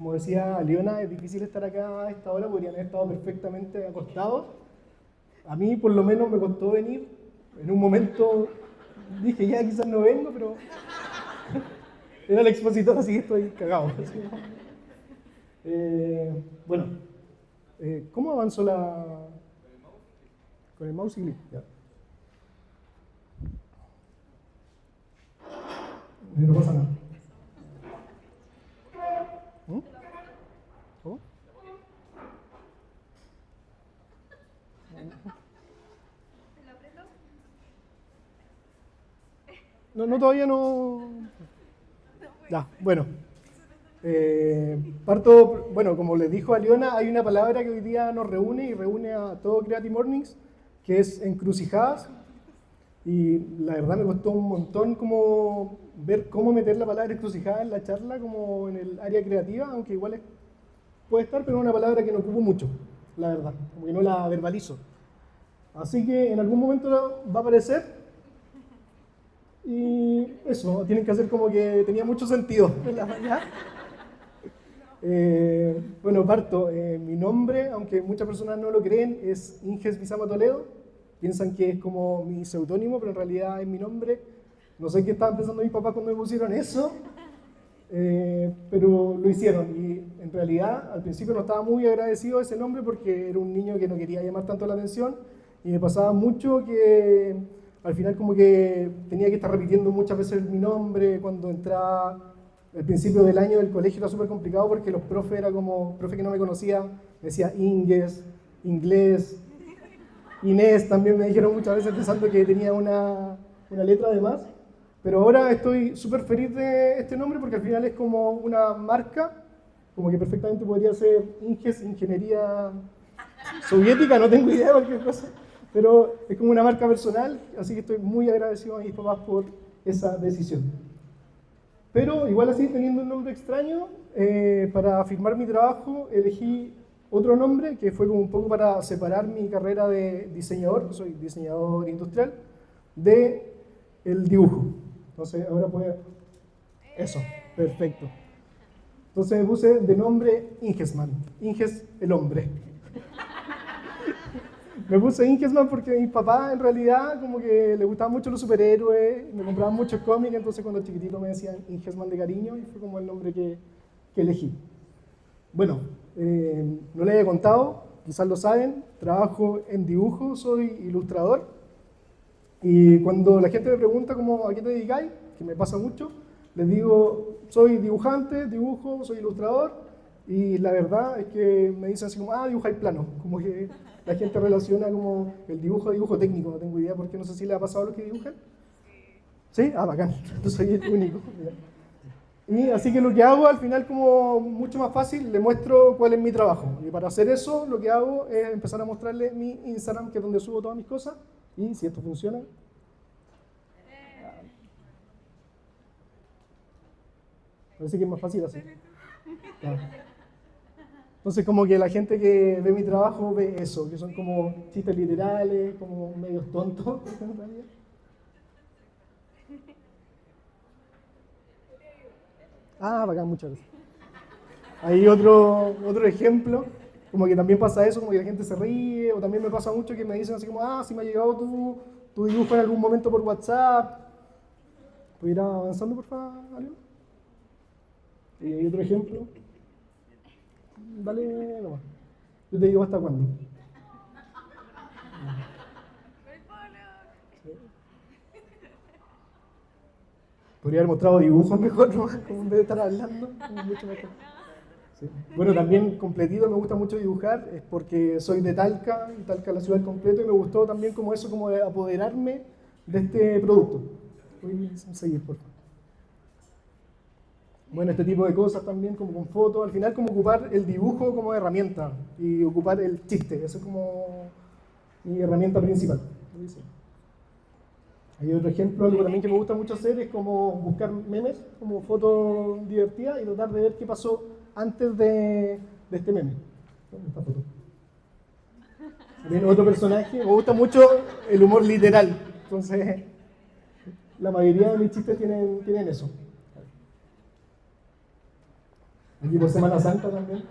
Como decía Leona, es difícil estar acá a esta hora, podrían haber estado perfectamente acostados. A mí por lo menos me costó venir. En un momento dije, ya quizás no vengo, pero era el expositor, así que estoy cagado. Así, ¿no? Bueno, ¿cómo avanzó la...? Con el mouse y clic, ya. No pasa nada. ¿Cómo? No, todavía no. Ya, bueno. Parto, bueno, como les dijo a Leona, hay una palabra que hoy día nos reúne y reúne a todo Creative Mornings, que es encrucijadas. Y la verdad me costó un montón como ver cómo meter la palabra encrucijada en la charla, como en el área creativa, aunque igual puede estar, pero es una palabra que no ocupo mucho, la verdad, como que no la verbalizo. Así que en algún momento va a aparecer y eso, tienen que hacer como que tenía mucho sentido en la mañana. Bueno, parto. Mi nombre, aunque muchas personas no lo creen, es Inges Bizama Toledo. Piensan que es como mi seudónimo, pero en realidad es mi nombre. No sé qué estaban pensando mis papás cuando me pusieron eso, pero lo hicieron. Y en realidad, al principio no estaba muy agradecido a ese nombre porque era un niño que no quería llamar tanto la atención. Y me pasaba mucho que al final como que tenía que estar repitiendo muchas veces mi nombre cuando entraba. El principio del año del colegio era súper complicado porque los profes era como, profe que no me conocía, me decía Inges, Inglés, Inés también me dijeron muchas veces pensando que tenía una letra de más. Pero ahora estoy súper feliz de este nombre porque al final es como una marca, como que perfectamente podría ser Inges, Ingeniería Soviética, no tengo idea de cualquier cosa, pero es como una marca personal, así que estoy muy agradecido a mis papás por esa decisión. Pero igual así, teniendo un nombre extraño, para firmar mi trabajo elegí otro nombre que fue como un poco para separar mi carrera de diseñador, soy diseñador industrial, de el dibujo. Entonces ahora puedo... Eso, perfecto. Entonces me puse de nombre Ingesman, Inges el hombre. Me puse Ingesman porque a mi papá en realidad como que le gustaban mucho los superhéroes, me compraban muchos cómics, entonces cuando chiquitito me decían Ingesman de cariño y fue como el nombre que elegí. Bueno, no les he contado, quizás lo saben, trabajo en dibujo, soy ilustrador y cuando la gente me pregunta como a qué te dedicáis, que me pasa mucho, les digo soy dibujante, dibujo, soy ilustrador y la verdad es que me dicen así como, dibujáis plano, como que la gente relaciona como el dibujo a dibujo técnico, no tengo idea porque no sé si le ha pasado a los que dibujan. ¿Sí? Bacán, yo soy el único. Y así que lo que hago al final como mucho más fácil, le muestro cuál es mi trabajo. Y para hacer eso lo que hago es empezar a mostrarle mi Instagram, que es donde subo todas mis cosas. Y si esto funciona... Parece que es más fácil así. Claro. Entonces como que la gente que ve mi trabajo ve eso, que son como chistes literales, como medios tontos en realidad. Bacán, muchas gracias. Hay otro ejemplo, como que también pasa eso, como que la gente se ríe, o también me pasa mucho que me dicen así como, si me ha llegado tu dibujo en algún momento por WhatsApp. ¿Puedo ir avanzando, por favor, Ariel? Y hay otro ejemplo. Dale nomás. Yo te digo hasta cuándo. Podría haber mostrado dibujos mejor, ¿no? Como en vez de estar hablando, mucho mejor. Sí. Bueno, también completito, me gusta mucho dibujar, es porque soy de Talca, y Talca es la ciudad al completo, y me gustó también como eso, como de apoderarme de este producto. Voy a seguir, por favor. Bueno, este tipo de cosas también, como con fotos, al final como ocupar el dibujo como herramienta, y ocupar el chiste, eso es como mi herramienta principal. Hay otro ejemplo, algo también que me gusta mucho hacer es como buscar memes, como fotos divertidas y tratar de ver qué pasó antes de este meme. Esta foto. También otro personaje, me gusta mucho el humor literal, entonces la mayoría de mis chistes tienen eso. Aquí por Semana Santa también.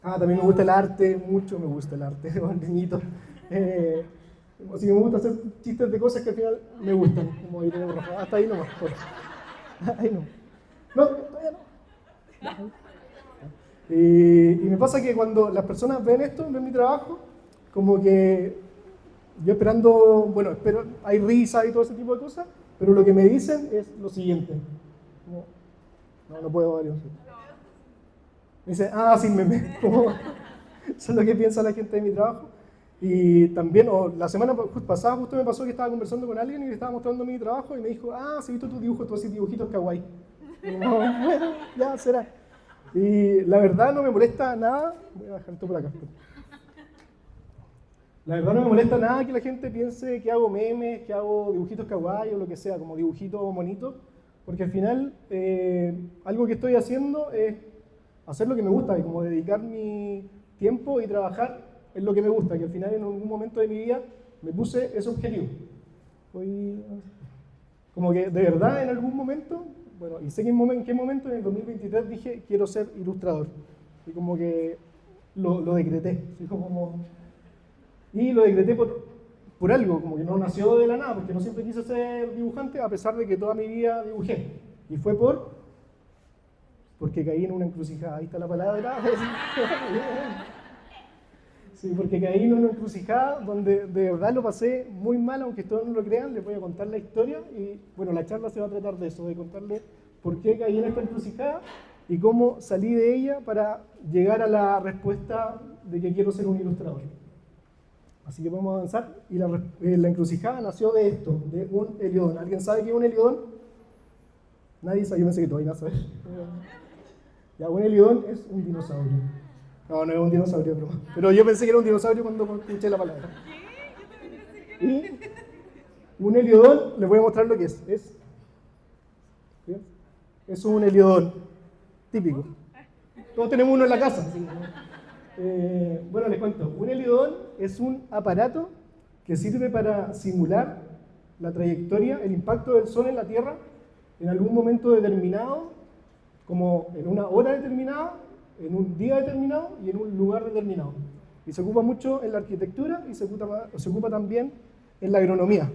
También me gusta el arte, mucho me gusta el arte, con niñito. Así que me gusta hacer chistes de cosas que al final me gustan, como ahí tenemos Rafa. Hasta ahí nomás. Ahí no. No, todavía no. Y me pasa que cuando las personas ven esto, ven mi trabajo, como que yo esperando, bueno, espero, hay risa y todo ese tipo de cosas, pero lo que me dicen es lo siguiente. No puedo varios. Me dicen, sin meme. Eso es lo que piensa la gente de mi trabajo. Y también, la semana pasada justo me pasó que estaba conversando con alguien y le estaba mostrando mi trabajo y me dijo, sí he visto tus dibujos, tú haces dibujitos kawaii. Y yo, bueno, ya será. Y la verdad no me molesta nada, voy a bajar esto por acá. La verdad no me molesta nada que la gente piense que hago memes, que hago dibujitos kawaii o lo que sea, como dibujitos bonitos, porque al final algo que estoy haciendo es hacer lo que me gusta y como dedicar mi tiempo y trabajar en lo que me gusta, que al final en algún momento de mi vida me puse ese objetivo. Como que de verdad en algún momento, bueno, y sé en qué momento, en el 2023 dije quiero ser ilustrador. Y como que lo decreté. Y lo decreté por algo, como que no nació de la nada, porque no siempre quise ser dibujante, a pesar de que toda mi vida dibujé. Y fue porque caí en una encrucijada, ahí está la palabra. Sí, porque caí en una encrucijada donde de verdad lo pasé muy mal, aunque todos no lo crean, les voy a contar la historia y bueno, la charla se va a tratar de eso, de contarles por qué caí en esta encrucijada y cómo salí de ella para llegar a la respuesta de que quiero ser un ilustrador. Así que vamos a avanzar y la encrucijada nació de esto, de un heliodón. ¿Alguien sabe qué es un heliodón? Nadie sabe, yo pensé que todavía no sabes. Ya, un heliodón es un dinosaurio. No es un dinosaurio, pero yo pensé que era un dinosaurio cuando escuché la palabra. Y un heliodón, les voy a mostrar lo que es. Es un heliodón típico. Todos tenemos uno en la casa. ¿Sí? Bueno, les cuento. Un heliodón es un aparato que sirve para simular la trayectoria, el impacto del Sol en la Tierra en algún momento determinado, como en una hora determinada, en un día determinado y en un lugar determinado. Y se ocupa mucho en la arquitectura y se ocupa también en la agronomía.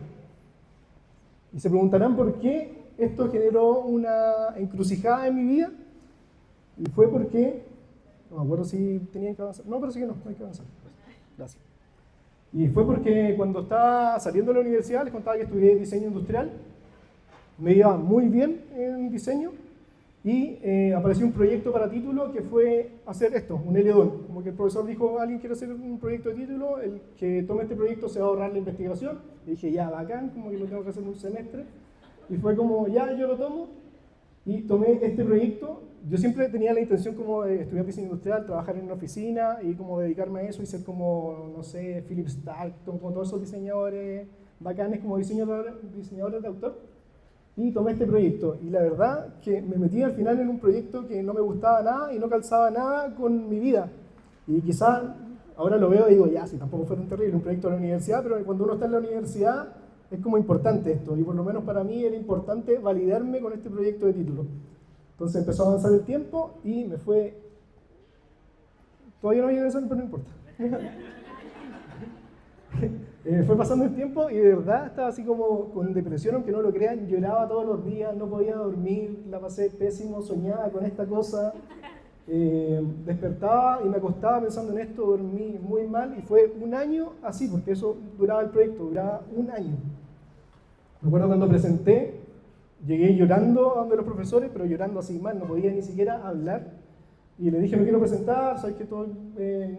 Y se preguntarán por qué esto generó una encrucijada en mi vida. Y fue porque, no me acuerdo si tenían que avanzar. No, pero sí que no hay que avanzar. Gracias. Y fue porque cuando estaba saliendo de la universidad, les contaba que estudié diseño industrial. Me iba muy bien en diseño. Y apareció un proyecto para título que fue hacer esto, un heliodón. Como que el profesor dijo, alguien quiere hacer un proyecto de título, el que tome este proyecto se va a ahorrar la investigación. Y dije, ya, bacán, como que lo tengo que hacer en un semestre. Y fue como, ya, yo lo tomo. Y tomé este proyecto. Yo siempre tenía la intención como de estudiar diseño industrial, trabajar en una oficina y como dedicarme a eso y ser como, no sé, Philip Stark, como todos esos diseñadores bacanes como diseñadores de autor. Y tomé este proyecto y la verdad que me metí al final en un proyecto que no me gustaba nada y no calzaba nada con mi vida. Y quizás ahora lo veo y digo, ya, si tampoco fue tan terrible, un proyecto de la universidad, pero cuando uno está en la universidad es como importante esto. Y por lo menos para mí era importante validarme con este proyecto de título. Entonces empezó a avanzar el tiempo y me fue... Todavía no había eso, pero no importa. Fue pasando el tiempo y de verdad estaba así como con depresión, aunque no lo crean, lloraba todos los días, no podía dormir, la pasé pésimo, soñaba con esta cosa, despertaba y me acostaba pensando en esto, dormí muy mal y fue un año así, porque eso duraba el proyecto, duraba un año. Recuerdo cuando presenté, llegué llorando a donde los profesores, pero llorando así mal, no podía ni siquiera hablar. Y le dije, me quiero presentar, sabes que todo,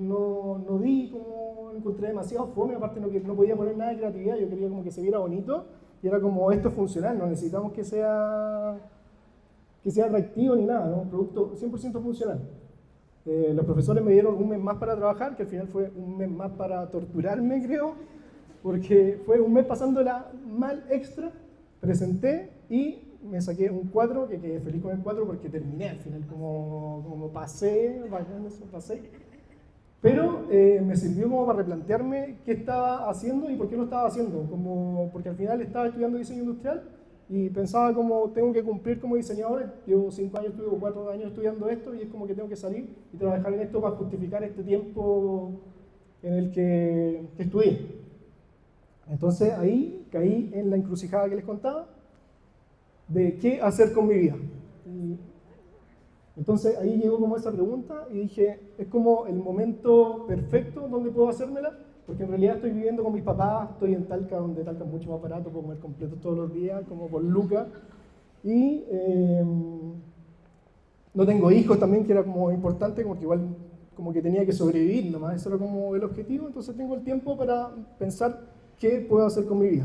no di, como encontré demasiado fome, aparte no podía poner nada de creatividad, yo quería como que se viera bonito, y era como, esto es funcional, no necesitamos que sea atractivo ni nada, ¿no? Un producto 100% funcional. Los profesores me dieron un mes más para trabajar, que al final fue un mes más para torturarme, creo, porque fue un mes pasándola mal extra, presenté y me saqué un 4, que quedé feliz con el 4 porque terminé al final, como pasé, pero me sirvió como para replantearme qué estaba haciendo y por qué lo estaba haciendo, porque al final estaba estudiando diseño industrial y pensaba como tengo que cumplir como diseñador, llevo 5 años, o 4 años estudiando esto y es como que tengo que salir y trabajar en esto para justificar este tiempo en el que estudié. Entonces ahí caí en la encrucijada que les contaba de qué hacer con mi vida. Entonces ahí llegó como esa pregunta y dije, es como el momento perfecto donde puedo hacérmela, porque en realidad estoy viviendo con mis papás, estoy en Talca, donde Talca es mucho más barato, puedo comer completo todos los días, como por lucas, y no tengo hijos también, que era como importante, como que igual como que tenía que sobrevivir nomás, eso era como el objetivo, entonces tengo el tiempo para pensar qué puedo hacer con mi vida.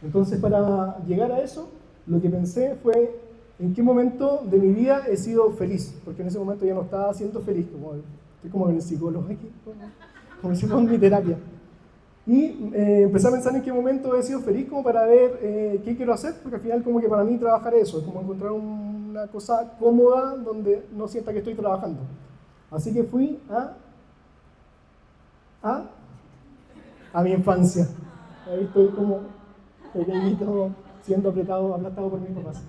Entonces para llegar a eso, lo que pensé fue en qué momento de mi vida he sido feliz, porque en ese momento ya no estaba siendo feliz, estoy como en el psicólogo aquí, como si fuera mi terapia. Y empecé a pensar en qué momento he sido feliz como para ver qué quiero hacer, porque al final como que para mí trabajar es eso, es como encontrar una cosa cómoda donde no sienta que estoy trabajando. Así que fui a mi infancia. Ahí estoy como pequeñito, siendo aplastado por mis papás.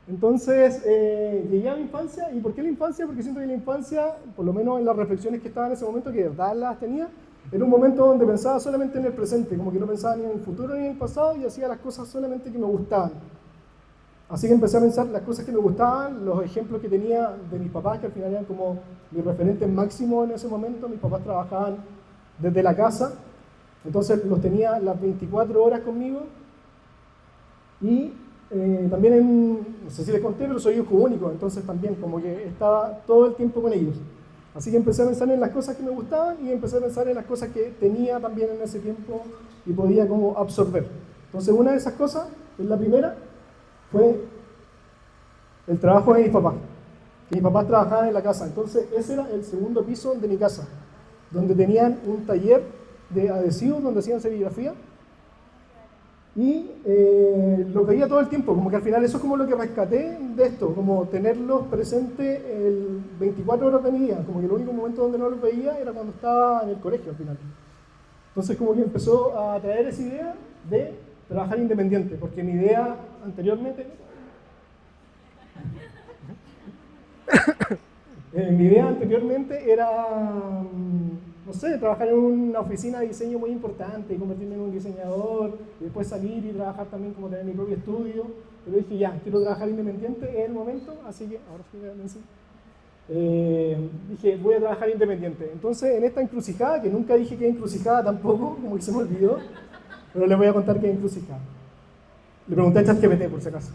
Entonces llegué a mi infancia, ¿y por qué la infancia? Porque siento que la infancia, por lo menos en las reflexiones que estaba en ese momento, que de verdad las tenía, era un momento donde pensaba solamente en el presente, como que no pensaba ni en el futuro ni en el pasado y hacía las cosas solamente que me gustaban. Así que empecé a pensar las cosas que me gustaban, los ejemplos que tenía de mis papás, que al final eran como mis referentes máximos en ese momento. Mis papás trabajaban desde la casa, entonces los tenía las 24 horas conmigo. Y también, no sé si les conté, pero soy hijo único, entonces también como que estaba todo el tiempo con ellos. Así que empecé a pensar en las cosas que me gustaban y empecé a pensar en las cosas que tenía también en ese tiempo y podía como absorber. Entonces una de esas cosas, es la primera, fue el trabajo de mis papás. Mis papás trabajaban en la casa, entonces ese era el segundo piso de mi casa, donde tenían un taller de adhesivos, donde hacían serigrafía, y lo veía todo el tiempo, como que al final eso es como lo que rescaté de esto, como tenerlos presentes el 24 horas de mi vida, como que el único momento donde no los veía era cuando estaba en el colegio al final. Entonces como que empezó a traer esa idea de trabajar independiente, porque mi idea anteriormente era, no sé, trabajar en una oficina de diseño muy importante y convertirme en un diseñador y después salir y trabajar también como tener mi propio estudio. Pero dije, ya, quiero trabajar independiente, es el momento, así que, ahora sí voy a pensar. Dije, voy a trabajar independiente. Entonces, en esta encrucijada, que nunca dije que encrucijada tampoco, como que se me olvidó, pero les voy a contar que es encrucijada. Le pregunté a ChatGPT por si acaso.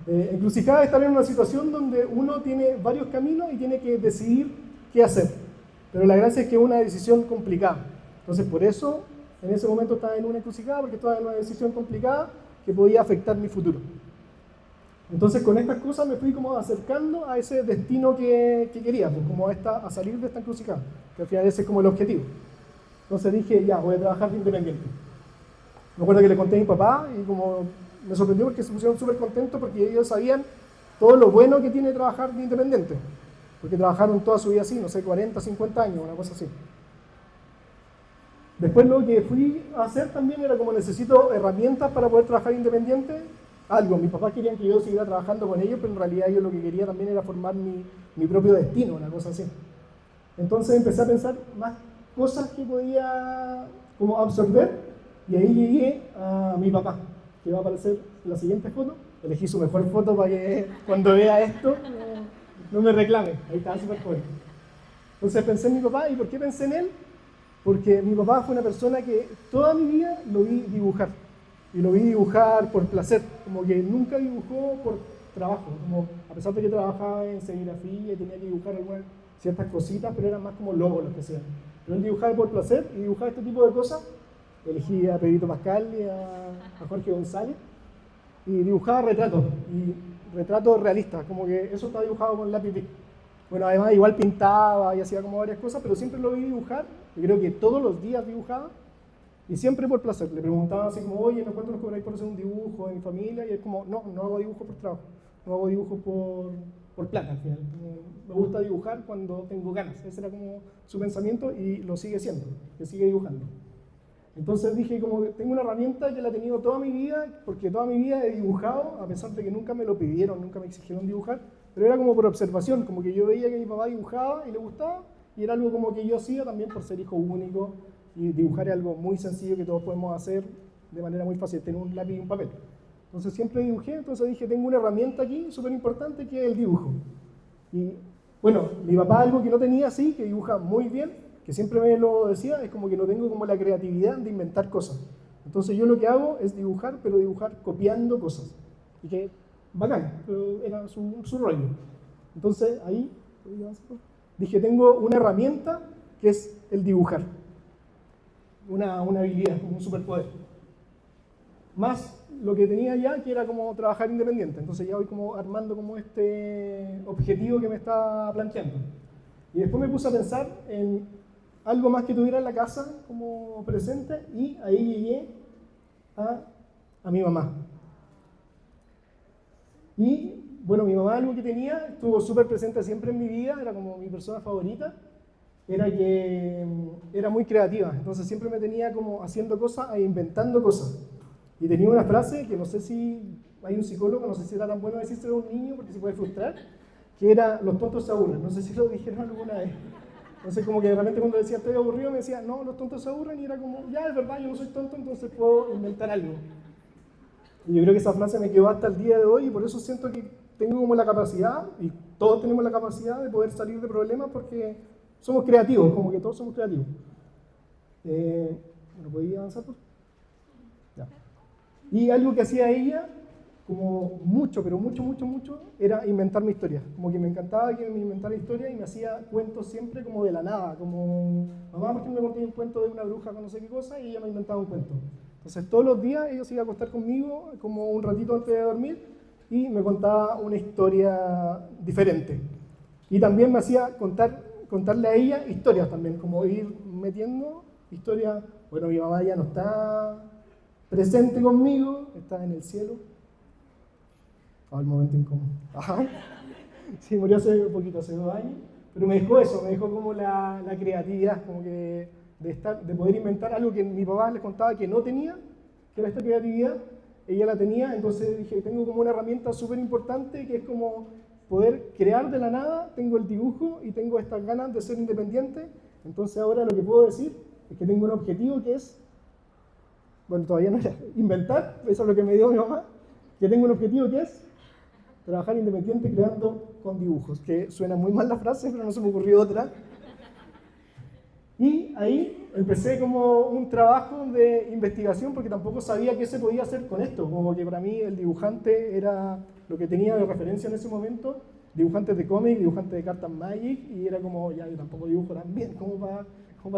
Encrucijada es estar en una situación donde uno tiene varios caminos y tiene que decidir qué hacer. Pero la gracia es que es una decisión complicada. Entonces, por eso, en ese momento estaba en una encrucijada, porque estaba en una decisión complicada que podía afectar mi futuro. Entonces, con estas cosas me fui como acercando a ese destino que quería, pues, como a salir de esta encrucijada, que al final ese es como el objetivo. Entonces dije, ya, voy a trabajar de independiente. Me acuerdo que le conté a mi papá y como me sorprendió porque se pusieron súper contentos porque ellos sabían todo lo bueno que tiene trabajar de independiente. Porque trabajaron toda su vida así, no sé, 40, 50 años, una cosa así. Después lo que fui a hacer también era como necesito herramientas para poder trabajar independiente. Algo, mis papás querían que yo siguiera trabajando con ellos, pero en realidad yo lo que quería también era formar mi propio destino, una cosa así. Entonces empecé a pensar más cosas que podía como absorber y ahí llegué a mi papá, que va a aparecer en la siguiente foto. Elegí su mejor foto para que cuando vea esto no me reclame. Ahí estaba súper joven. Entonces pensé en mi papá. ¿Y por qué pensé en él? Porque mi papá fue una persona que toda mi vida lo vi dibujar. Y lo vi dibujar por placer, como que nunca dibujó por trabajo. Como, a pesar de que trabajaba en serigrafía y tenía que dibujar algunas ciertas cositas, pero eran más como logos los que hacían. Pero él dibujaba por placer y dibujaba este tipo de cosas. Elegí a Pedrito Pascal y a Jorge González y dibujaba retratos, y retratos realistas, como que eso estaba dibujado con lápiz Bic. Bueno, además igual pintaba y hacía como varias cosas, pero siempre lo vi dibujar, y creo que todos los días dibujaba, y siempre por placer. Le preguntaba así como, oye, ¿no cuánto nos cobráis por hacer un dibujo de mi familia? Y él como, no, no hago dibujo por trabajo, no hago dibujo por plata al final. Me gusta dibujar cuando tengo ganas. Ese era como su pensamiento y lo sigue siendo, que sigue dibujando. Entonces dije, como que tengo una herramienta que la he tenido toda mi vida, porque toda mi vida he dibujado, a pesar de que nunca me lo pidieron, nunca me exigieron dibujar, pero era como por observación, como que yo veía que mi papá dibujaba y le gustaba, y era algo como que yo hacía también por ser hijo único, y dibujar es algo muy sencillo que todos podemos hacer de manera muy fácil, tener un lápiz y un papel. Entonces siempre dibujé, entonces dije, tengo una herramienta aquí súper importante que es el dibujo. Y bueno, mi papá algo que no tenía así, que dibuja muy bien, que siempre me lo decía, es como que no tengo como la creatividad de inventar cosas. Entonces yo lo que hago es dibujar, pero dibujar copiando cosas. Y que bacán, pero era su rollo. Entonces ahí dije, tengo una herramienta que es el dibujar. Una habilidad, como un superpoder. Más lo que tenía ya, que era como trabajar independiente. Entonces ya voy como armando como este objetivo que me estaba planteando. Y después me puse a pensar en algo más que tuviera en la casa como presente, y ahí llegué a mi mamá. Y bueno, mi mamá algo que tenía, estuvo súper presente siempre en mi vida, era como mi persona favorita, era que era muy creativa. Entonces siempre me tenía como haciendo cosas e inventando cosas. Y tenía una frase que no sé si hay un psicólogo, no sé si era tan bueno decírselo a un niño porque se puede frustrar, que era: los tontos se aburren. No sé si lo dijeron alguna vez. Entonces como que de repente cuando decía estoy aburrido me decía, no, los tontos se aburren, y era como, ya, es verdad, yo no soy tonto, entonces puedo inventar algo. Y yo creo que esa frase me quedó hasta el día de hoy, y por eso siento que tengo como la capacidad, y todos tenemos la capacidad de poder salir de problemas porque somos creativos, como que todos somos creativos. ¿No podía avanzar? Ya. Y algo que hacía ella, como mucho, pero mucho, era inventar mi historia. Como que me encantaba que me inventara historia y me hacía cuentos siempre como de la nada. Como, mamá, por ejemplo, me contaba un cuento de una bruja con no sé qué cosa y ella me inventaba un cuento. Entonces todos los días ella se iba a acostar conmigo como un ratito antes de dormir y me contaba una historia diferente. Y también me hacía contarle a ella historias también, como ir metiendo historias. Bueno, mi mamá ya no está presente conmigo, está en el cielo. El momento incómodo. Ajá. Sí, murió hace poquito, hace 2 años. Pero me dejó eso, me dejó como la creatividad, como que de poder inventar algo que mi papá les contaba que no tenía, que era esta creatividad, ella la tenía. Entonces dije, tengo como una herramienta súper importante que es como poder crear de la nada. Tengo el dibujo y tengo estas ganas de ser independiente. Entonces ahora lo que puedo decir es que tengo un objetivo que es, bueno, todavía no era, inventar, eso es lo que me dio mi mamá, que tengo un objetivo que es trabajar independiente creando con dibujos, que suena muy mal la frase, pero no se me ocurrió otra. Y ahí empecé como un trabajo de investigación porque tampoco sabía qué se podía hacer con esto, como que para mí el dibujante era lo que tenía de referencia en ese momento, dibujantes de cómic, dibujantes de cartas Magic, y era como, ya, yo tampoco dibujo tan bien como para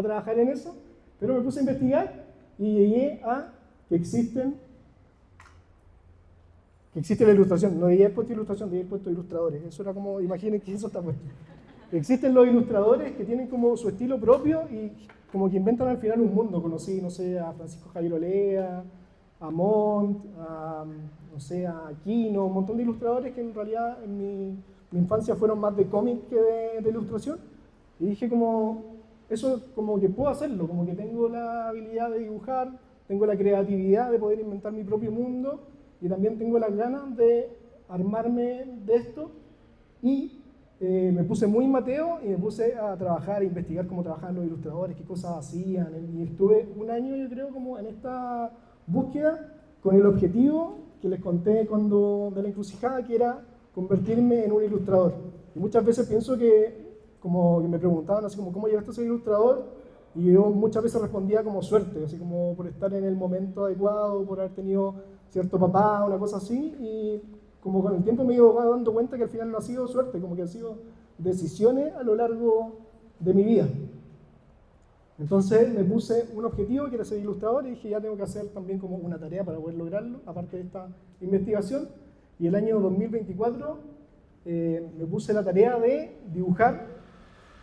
trabajar en eso, pero me puse a investigar y llegué a que existe la ilustración. No debía haber puesto ilustración, debía haber puesto ilustradores. Eso era como, imaginen que eso está puesto. Existen los ilustradores que tienen como su estilo propio y como que inventan al final un mundo. Conocí, no sé, a Francisco Javier Olea, a Montt, no sé, a Aquino, un montón de ilustradores que en realidad en mi infancia fueron más de cómic que de ilustración. Y dije como, eso como que puedo hacerlo, como que tengo la habilidad de dibujar, tengo la creatividad de poder inventar mi propio mundo, y también tengo las ganas de armarme de esto. Y me puse muy mateo y me puse a trabajar, a investigar cómo trabajaban los ilustradores, qué cosas hacían. Y estuve 1 año, yo creo, como en esta búsqueda con el objetivo que les conté de la encrucijada, que era convertirme en un ilustrador. Y muchas veces pienso que, como que me preguntaban así como, ¿cómo llegaste a ser ilustrador? Y yo muchas veces respondía como suerte, así como por estar en el momento adecuado, por haber tenido cierto papá, una cosa así, y como con el tiempo me he ido dando cuenta que al final no ha sido suerte, como que han sido decisiones a lo largo de mi vida. Entonces me puse un objetivo que era ser ilustrador y dije, ya tengo que hacer también como una tarea para poder lograrlo, aparte de esta investigación. Y el año 2024 me puse la tarea de dibujar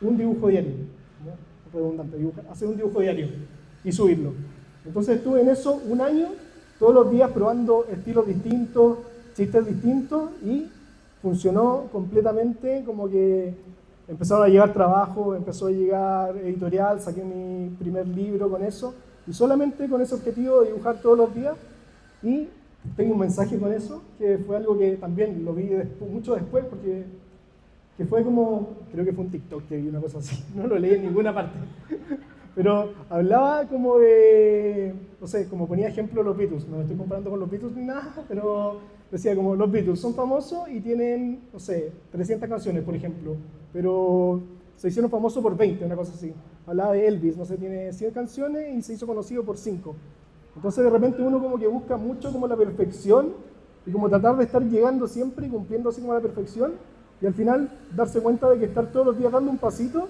un dibujo diario, ¿no? Redundante, hacer un dibujo diario y subirlo. Entonces estuve en eso 1 año, todos los días probando estilos distintos, chistes distintos, y funcionó completamente. Como que empezaron a llegar trabajo, empezó a llegar editorial, saqué mi primer libro con eso, y solamente con ese objetivo de dibujar todos los días. Y tengo un mensaje con eso, que fue algo que también lo vi mucho después, porque que fue como, creo que fue un TikTok que vi una cosa así, no lo leí en ninguna parte. Pero hablaba como de, no sé, como ponía ejemplo los Beatles, no me estoy comparando con los Beatles ni nada, pero decía como los Beatles son famosos y tienen, no sé, 300 canciones, por ejemplo, pero se hicieron famosos por 20, una cosa así. Hablaba de Elvis, no sé, tiene 100 canciones y se hizo conocido por 5. Entonces de repente uno como que busca mucho como la perfección y como tratar de estar llegando siempre y cumpliendo así como la perfección y al final darse cuenta de que estar todos los días dando un pasito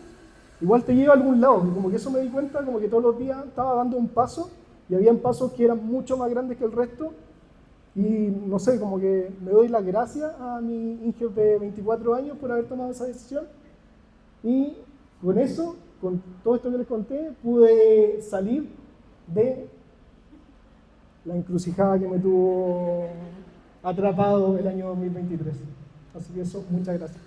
igual te lleva a algún lado, y como que eso me di cuenta, como que todos los días estaba dando un paso, y habían pasos que eran mucho más grandes que el resto, y no sé, como que me doy las gracias a mi Inge de 24 años por haber tomado esa decisión, y con eso, con todo esto que les conté, pude salir de la encrucijada que me tuvo atrapado el año 2023. Así que eso, muchas gracias.